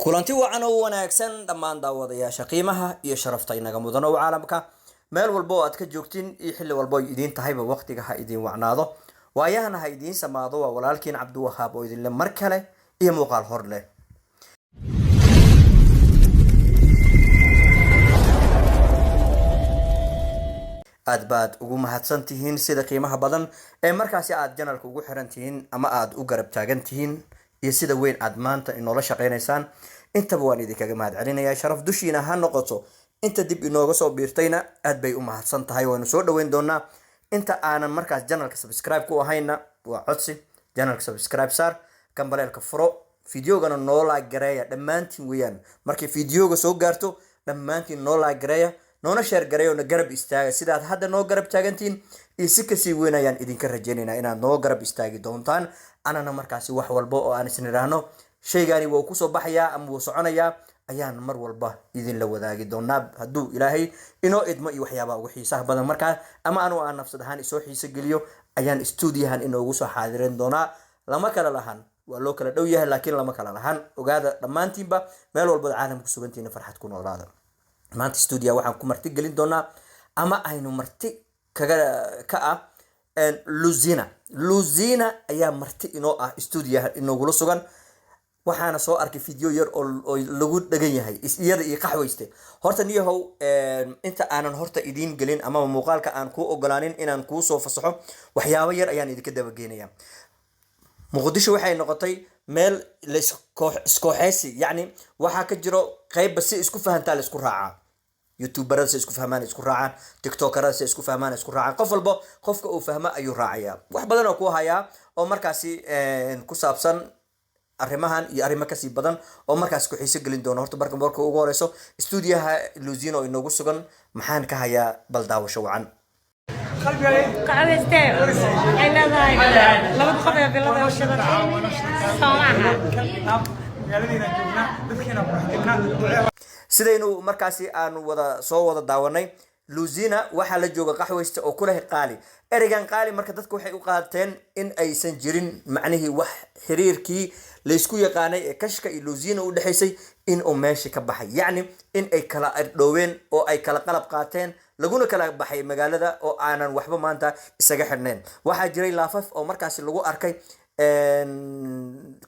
kulanti wacan oo wanaagsan dhammaan daawadayaasha qiimaha iyo sharafta inaga mudan oo caalamka meel walba oo aad ka joogtiin iyo xilli walba oo idin tahayba waqtiga ha idin wacnaado waayahana ha idin samaado waa walaalkiin Cabdiwahaab oo idin mar kale iyo muuqaal hor leh aad baad ugu mahadsantihiin sida qiimaha badan ee markaasi aad channelka ugu xiran tihiin ama aad u garab taagan tihiin iyo sida weyn aad maanta inoola shaqeynaysaan intaba waan idinkaga mahad celinayaa sharaf dushiina ha noqoto inta dib inooga soo biirtayna aad bay u mahadsan tahay waanu soo dhaweyn doonaa inta aanan markaas channelka subscribe ku ahayna waa codsi channelka subscribe saar kambaleelka furo fideogana noo like gareeya dhammaantiin weeyaan markii fideoga soo gaarto dhammaantiin noo like gareeya noona share gareeyo na garab istaaga sidaad hadda noo garab taagantiin iyo si kasii weyn ayaan idinka rajaynaynaa inaad noo garab istaagi doontaan anana markaasi wax walba oo aan isniraahno shaygani wuu ku soo baxayaa ama wuu soconayaa ayaan mar walba idin la wadaagi doonaa hadduu ilaahay inoo idmo iyo waxyaabaha ugu xiisaha badan markaa ama anu aan nafsad ahaan isoo xiiso geliyo ayaan stuudiyahan inoogu soo xaadirin doonaa lama kala lahan waa loo kala dhow yahay laakiin lama kala lahan ogaada dhammaantiinba meel walba caalamka sugantiina farxad ku noolaada maanta stuudiya waxaan ku marti gelin doonaa ama aynu marti ka ah Luzina ayaa marti inoo ah stuudiyaha inoogula sugan waxaana soo arkay video yar oo lagu dhagan yahay iyada iyo qaxwayste horta niyahow inta aanan horta idin gelin ama muuqaalka aan ku ogolaanin inaan ku soo fasaxo waxyaabo yar ayaan idinka dabageenayaa muqdisho waxay noqotay meel la iskooxeysi yani waxa ka jiro qayb si isku fahantaa la isku raacaa youtuberada si isku fahmaan isku raacaan tiktokerada si isku fahmaan isku raacaan qof walba qofka uu fahma ayuu raacayaa wax badan oo ku hayaa oo markaasi ku saabsan arrimahan iyo arrimo kasii badan oo markaas ku xiiso gelin doono horta marka ugu horeyso stuudiyaha Luzina oo inoogu sugan maxaan ka hayaa bal daawasho wacan قعدت أنا ذاي لو تخبي بالله وشذا صراحة sidaynu markaasi aan wada daawanay Luzina waxa la jooga qaxwaysta oo kula qaali erigan qaali marka dadku waxay u qaateen in aysan jirin macnaheedu wax xiriirkii la isku yaqaanay ee kashka iyo Luzina u dhaxaysay in uu meesha ka baxay yani in ay kala ardhooween oo ay kala qalab qaateen laguna kala baxay magaalada oo aanan waxba maanta isaga xirneen waxa jiray laafaf oo markaasi lagu arkay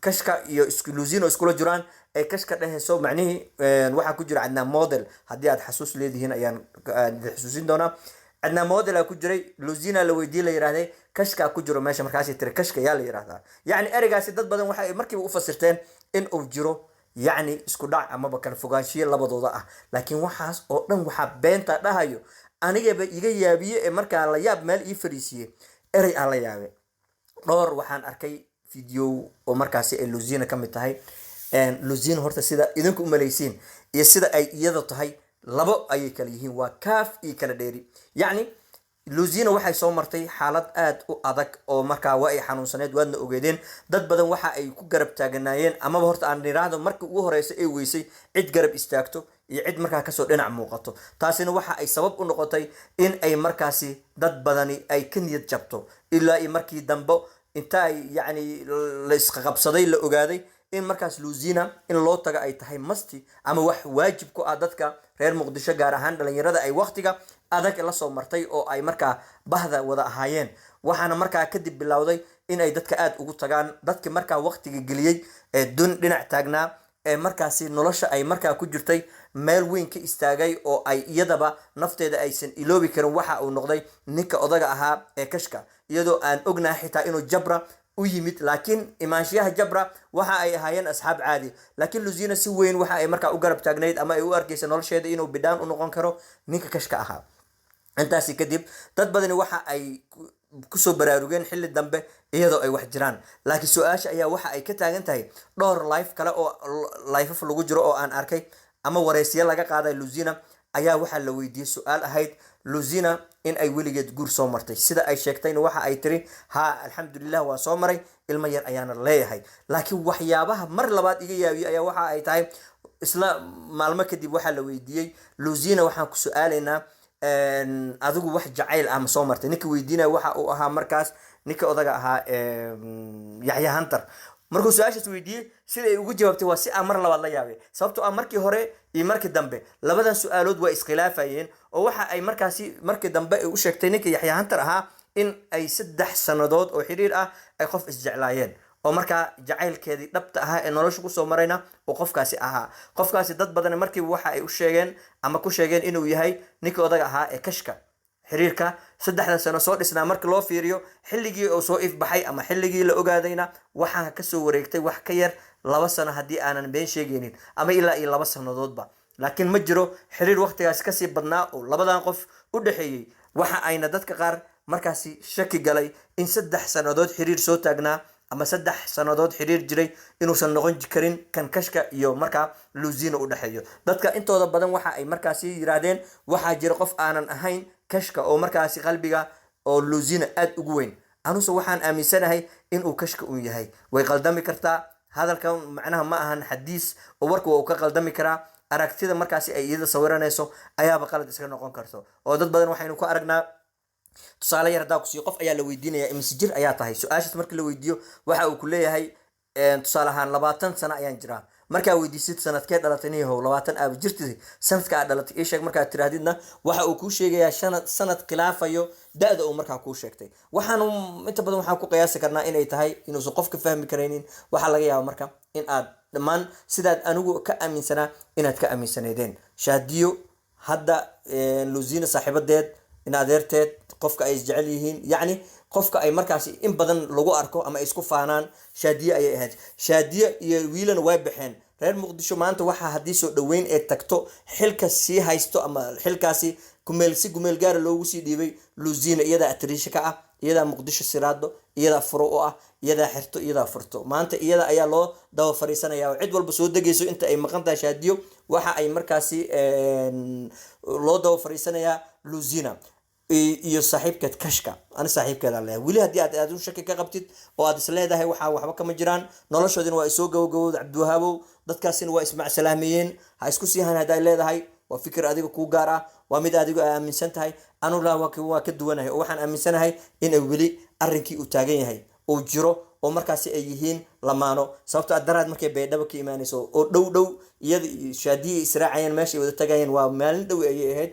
kashka iyo Luzina iskula jiraan ay kashka dhaheeso macnaheedu waxa ku jira cadna model hadii aad xasuus leedihiin ayaan xasuusin doonaa cadna model ku jiray Luzina la weydiiyay la yiraahday kashka ku jiro meesha markaasi tiri kashka yaa la yiraahdaa yani erigaasi dad badan waxa ay markiiba u fasirteen in uu jiro يعني isku dhac ama ba kala fogaanshiye labadooda ah laakiin waxaas oo dhan waxa beenta dhahayo anigaba iga yaabiye ee marka la yaab meel ii fariisiye eray aan la yaabe dhowr waxaan arkay video oo markaasi ay Luzina ka mid tahay Luzina horta sida idinku u maleysiin iyo sida ay iyada tahay labo ayay kala yihiin waa kaaf iyo kala dheeri yani Luzina waxay soo martay xaalad aad u adag oo markaa waa ay xanuunsaneed waadna ogeedeen dad badan waxa ay ku garab taaganaayeen ama horta aan niraahdo markii ugu horeysay ay weysay cid garab istaagto iyo cid markaa ka soo dhinac muuqato taasina waxa ay sabab u noqotay in ay markaasi dad badani ay ka niyad jabto ilaa ay markii dambe inta ay yani la isqabsaday la ogaaday in markaas Luzina in loo taga ay tahay masti ama wax waajib ku ah dadka reer Muqdisho gaar ahaan dhalinyarada ay waqtiga adag la soo martay oo ay markaa bahda wada ahaayeen waxaana markaa kadib bilowday in ay dadka aad ugu tagaan dadka markaa waqtiga geliyay ee dhinac taagnaa ee markaasi nolosha ay markaa ku jirtay meel weyn ka istaagay oo ay iyadaba nafteeda aysan iloobi karin waxa uu noqday ninka odaga ahaa ee kashka iyadoo aan ognahay xitaa inuu Jabra u yimid laakiin imaanshiyaha Jabra waxa ay ahaayeen asxaab caadi laakiin Luzina si weyn waxa ay markaa u garab taagnayd ama ay u arkaysan nolosheeda inuu bidaan u noqon karo ninka kashka ahaa intaasi kadib dad badan waxa ay ku soo baraarugeen xilli dambe iyadoo ay wax jiraan laakiin su'aasha ayaa waxa ay ka taagan tahay dhowr live kale oo live lagu jiro oo aan arkay ama wareysiyo laga qaaday Luzina ayaa waxa la weydiiyay su'aal ahayd Luzina in ay weligeed guur soo martay sida ay sheegtayna waxa ay tiri ha alxamdulillah waa soo maray ilma yar ayaana leeyahay laakiin waxyaabaha mar labaad iga yaabiyay ayaa waxa ay tahay isla maalmo kadib waxa la weydiiyay Luzina waxaan ku su'aalaynaa adigu wax jacayl ah ma soo martay ninka weydiinaya waxa uu ahaa markaas ninka odaga ahaa Yahya Hunter markuu su-aashaas weydiiyey sida ay ugu jawaabtay waa si aan mar labaad la yaabay sababtoo ah markii hore iyo markii dambe labadan su-aalood waa iskhilaafayeen oo waxa ay markaasi markii dambe ay u sheegtay ninka Yaxya Hunter ahaa in ay 3 sanadood oo xiriir ah ay qof isjeclaayeen oo markaa jacaylkeedii dhabta ahaa ee nolosha ku soo marayna oo qofkaasi ahaa qofkaasi dad badan markii waxa ay u sheegeen ama ku sheegeen inuu yahay ninkii odaga ahaa ee kashka xiriirka 3 sano soo dhisnaa marka loo fiiriyo xilligii uu soo ifbaxay ama xilligii la ogaadayna waxaa ka soo wareegtay wax ka yar 2 sano haddii aanan been sheegaynin ama ilaa iyo 2 sanadoodba laakiin ma jiro xiriir waqtigaas ka sii badnaa oo labadan qof u dhaxeeyay waxa ayna dadka qaar markaasi shaki galay in 3 sanadood xiriir soo taagnaa ama 3 sanadood xiriir jiray inuusan noqon karin kan kashka iyo markaa Luzina u dhaxeeyo dadka intooda badan waxa ay markaasi yiraahdeen waxa jira qof aanan ahayn kashka oo markaasi qalbiga oo Luzina aad ugu weyn anuse waxaan aaminsanahay in uu kashka uu yahay way qaldami kartaa hadalkan macnaha ma ahan xadiis oo warku uu ka qaldami karaa aragtida markaasi ay iyada sawiranayso ayaaba qalad iska noqon karto oo dad badan waxaynu ku aragnaa tusaale yar hadaa ku sii qof ayaa la weydiinaya imise jir ayaa tahay su-aashaas markii la weydiiyo waxa uu ku leeyahay tusaale ahaan 20 sano ayaan jiraa markaa weydiisid sanadkee dhalatay niyahow 20 aaba jirtid sanadka aad dhalatay ii sheeg markaa tirahdidna waxa uu kuu sheegayaa sanad khilaafayo da'da uu markaa kuu sheegtay waxaan inta badan waxaan ku qiyaasi karnaa inay tahay inuusan qofka fahmi karaynin waxa laga yaabaa marka in aad dhammaan sidaad anigu ka aaminsanaa inaad ka aaminsanaydeen shaadiyo hadda Luzina saaxiibadeed in adeerteed qofka ay jecel yihiin yani qofka ay markaasi in badan lagu arko ama isku faanaan shaadiye ayay ahayd shaadiye iyo wiilana way baxeen reer Muqdisho maanta waxa hadii soo dhaweyn ee tagto xilka sii haysto ama xilkaasi kumeel gaar loogu sii dhiibay Luzina iyada atriisha ka ah iyada Muqdisho siraado iyada furo oo ah iyada xirto iyada furto maanta iyada ayaa loo dawa fariisanaya cid walba soo dageyso inta ay maqan tahay shaadiyo waxa ay markaasi loo dawa fariisanaya Luzina iyo saaxiibkeed kashka ana saaxiibkeeda leeyahay wili hadii aad u shaki ka qabtid oo aad isleedahay waxa waxba kama jiraan noloshoodina waa soo gowgowd Cabdiwahaabow dadkaasina waa ismaac salaamiyeen ha isku sii haday leedahay waa fikir adiga ku gaar ah waa mid adiga aaminsan tahay anu la waa ka duwanahay oo waxaan aaminsanahay in ay wili arrinkii uu taagan yahay oo jiro oo markaasi ay yihiin lamaano sababtoo ah daraad markay baydhabo ka imaanayso oo dhow iyada shaadiye israacayeen meesha ay wada tagayeen waa maalin dhow ay ahayd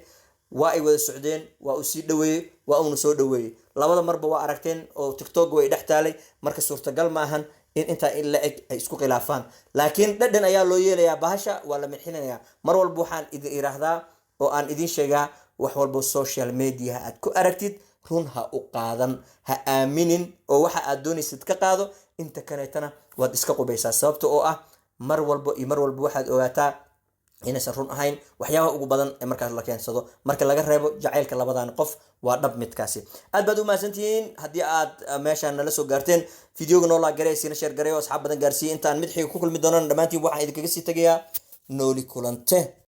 waa ay wada socdeen waa u sii dhaweeyay waa uu soo dhaweeyay labada marba waa aragteen oo TikTok way dhaxtaalay marka suurtagal ma ahan in inta in la eg ay isku khilaafaan laakiin dhadhan ayaa loo yeelayaa bahasha waa la mixinayaa mar walba waxaan idin iraahdaa oo aan idin sheegaa wax walba social media aad ku aragtid run ha u qaadan ha aaminin oo waxa aad doonaysid ka qaado inta kaleetana waad iska qubaysaa sababta oo ah mar walba waxaad ogaataa inaysan run ahayn waxyaabaha ugu badan ee markaas la keensado marka laga reebo jacaylka labadan qof waa dhab midkaasi aad baad u mahadsantihiin haddii aad meeshaan nala soo gaarteen fideoga noo laagaraysiina sheer gareeyo asxaab badan gaarsiiyey intaan mid xiga ku kulmi doonaan dhammaantiin waxaan idinkaga sii tagayaa nooli kulante